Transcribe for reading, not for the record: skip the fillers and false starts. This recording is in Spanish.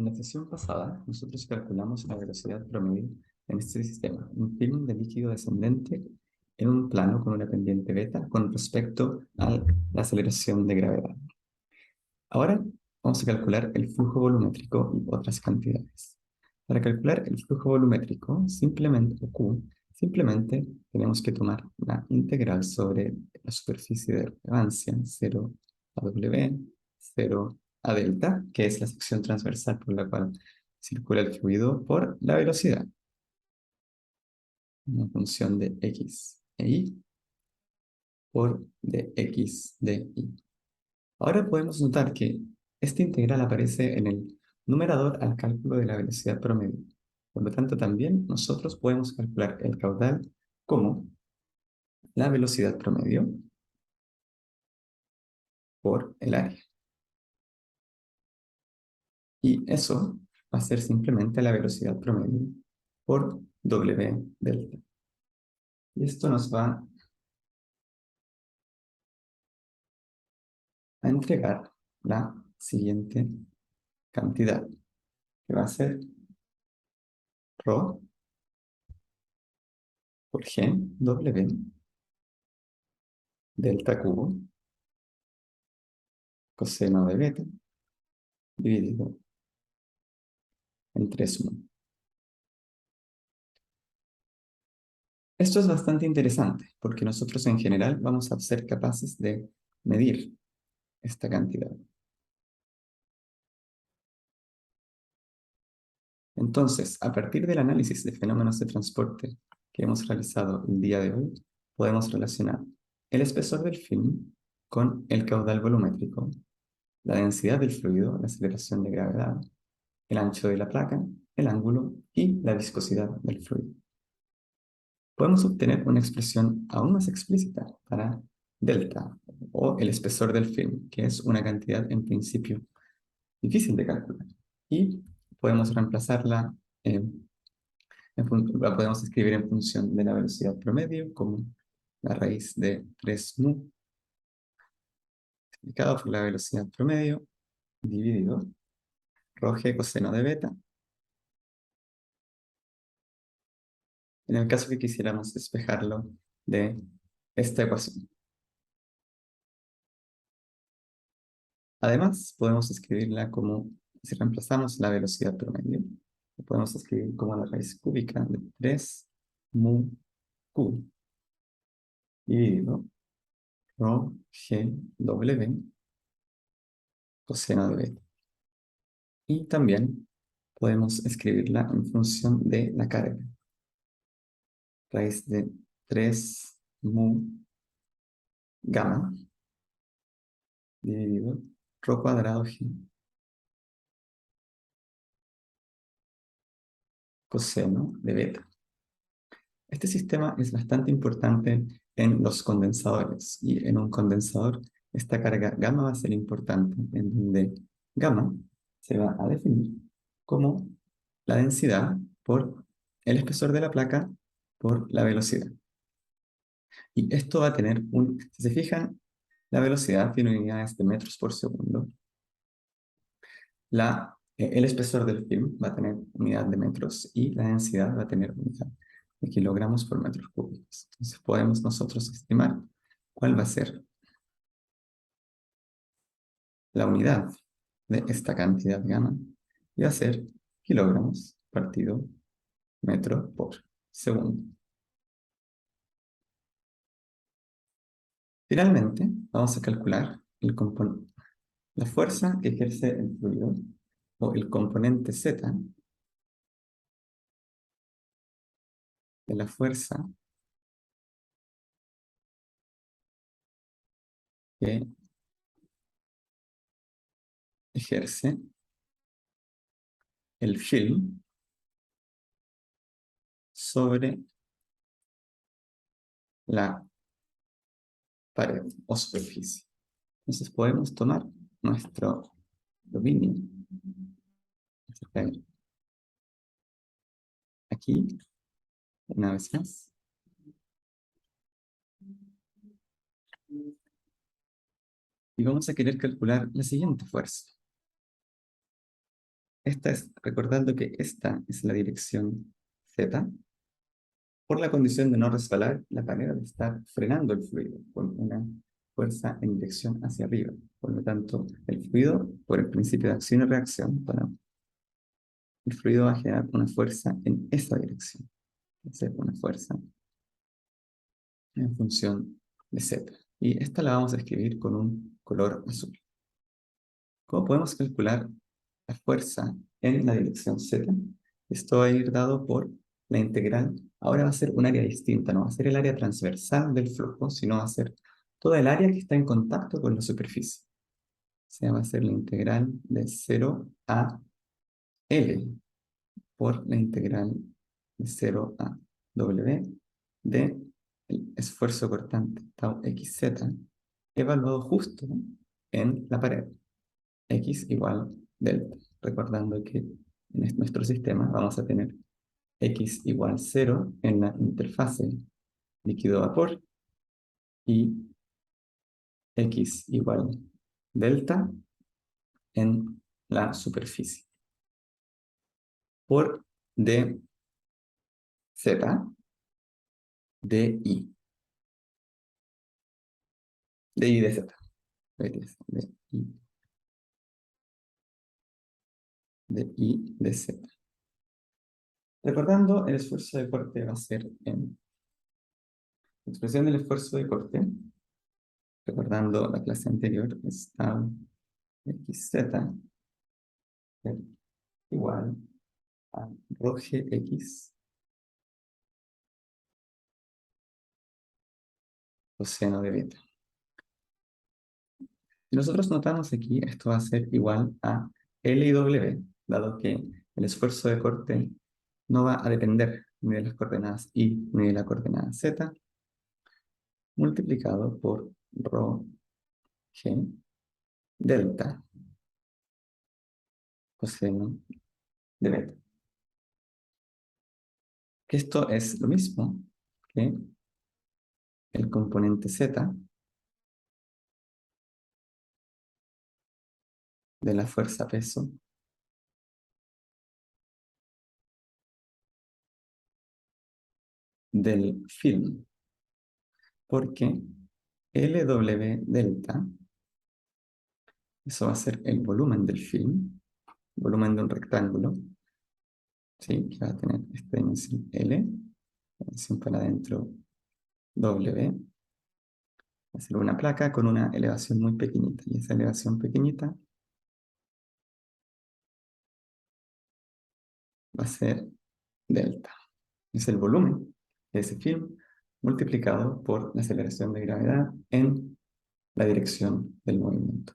En la sesión pasada, nosotros calculamos la velocidad promedio en este sistema, un film de líquido descendente en un plano con una pendiente beta con respecto a la aceleración de gravedad. Ahora vamos a calcular el flujo volumétrico y otras cantidades. Para calcular el flujo volumétrico, simplemente, o Q, simplemente tenemos que tomar la integral sobre la superficie de relevancia 0 a W, 0 a delta, que es la sección transversal por la cual circula el fluido, por la velocidad, una función de x e y por dx de y. Ahora podemos notar que esta integral aparece en el numerador al cálculo de la velocidad promedio. Por lo tanto, también nosotros podemos calcular el caudal como la velocidad promedio por el área. Y eso va a ser simplemente la velocidad promedio por W delta. Y esto nos va a entregar la siguiente cantidad, que va a ser ρ por G W delta cubo coseno de beta dividido en 3 mu. Esto es bastante interesante porque nosotros en general vamos a ser capaces de medir esta cantidad. Entonces, a partir del análisis de fenómenos de transporte que hemos realizado el día de hoy, podemos relacionar el espesor del film con el caudal volumétrico, la densidad del fluido, la aceleración de gravedad, el ancho de la placa, el ángulo y la viscosidad del fluido. Podemos obtener una expresión aún más explícita para delta, o el espesor del film, que es una cantidad en principio difícil de calcular. Y podemos reemplazarla, la podemos escribir en función de la velocidad promedio como la raíz de 3 mu multiplicado por la velocidad promedio dividido ρ g coseno de beta. En el caso que quisiéramos despejarlo de esta ecuación. Además, podemos escribirla como, si reemplazamos la velocidad promedio, lo podemos escribir como la raíz cúbica de 3 mu q dividido ρ g w coseno de beta. Y también podemos escribirla en función de la carga. Raíz de 3 mu gamma dividido ρ cuadrado g coseno de beta. Este sistema es bastante importante en los condensadores, y en un condensador esta carga gamma va a ser importante, en donde gamma se va a definir como la densidad por el espesor de la placa por la velocidad. Y esto va a tener si se fijan, la velocidad tiene unidades de metros por segundo. El espesor del film va a tener unidad de metros y la densidad va a tener unidad de kilogramos por metros cúbicos. Entonces podemos nosotros estimar cuál va a ser la unidad de esta cantidad gamma, y va a ser kilogramos partido metro por segundo. Finalmente, vamos a calcular la fuerza que ejerce el fluido, o el componente Z de la fuerza que ejerce el film sobre la pared o superficie. Entonces podemos tomar nuestro dominio, aquí, una vez más, y vamos a querer calcular la siguiente fuerza. recordando que esta es la dirección Z, por la condición de no resbalar, la pared de estar frenando el fluido con una fuerza en dirección hacia arriba. Por lo tanto, el fluido, por el principio de acción y reacción, bueno, el fluido va a generar una fuerza en esa dirección. Va a ser una fuerza en función de Z. Y esta la vamos a escribir con un color azul. ¿Cómo podemos calcular la fuerza en la dirección Z? Esto va a ir dado por la integral. Ahora va a ser un área distinta, no va a ser el área transversal del flujo, sino va a ser toda el área que está en contacto con la superficie. O sea, va a ser la integral de 0 a L por la integral de 0 a W de el esfuerzo cortante tau xz evaluado justo en la pared. X igual delta. Recordando que en nuestro sistema vamos a tener X igual 0 en la interfase líquido-vapor y X igual delta en la superficie. Por dz, di, di dz, di dz. Recordando, el esfuerzo de corte va a ser en la expresión del esfuerzo de corte. Recordando la clase anterior, está xz igual a rho gx coseno de beta. Si nosotros notamos aquí, esto va a ser igual a L y W, dado que el esfuerzo de corte no va a depender ni de las coordenadas Y ni de la coordenada Z, multiplicado por rho G delta coseno de beta. Que esto es lo mismo que el componente Z de la fuerza peso del film, porque LW delta, eso va a ser el volumen del film, volumen de un rectángulo, ¿sí? Que va a tener esta dimensión L, dimensión para adentro W, va a ser una placa con una elevación muy pequeñita, y esa elevación pequeñita va a ser delta. Es el volumen de ese film multiplicado por la aceleración de gravedad en la dirección del movimiento.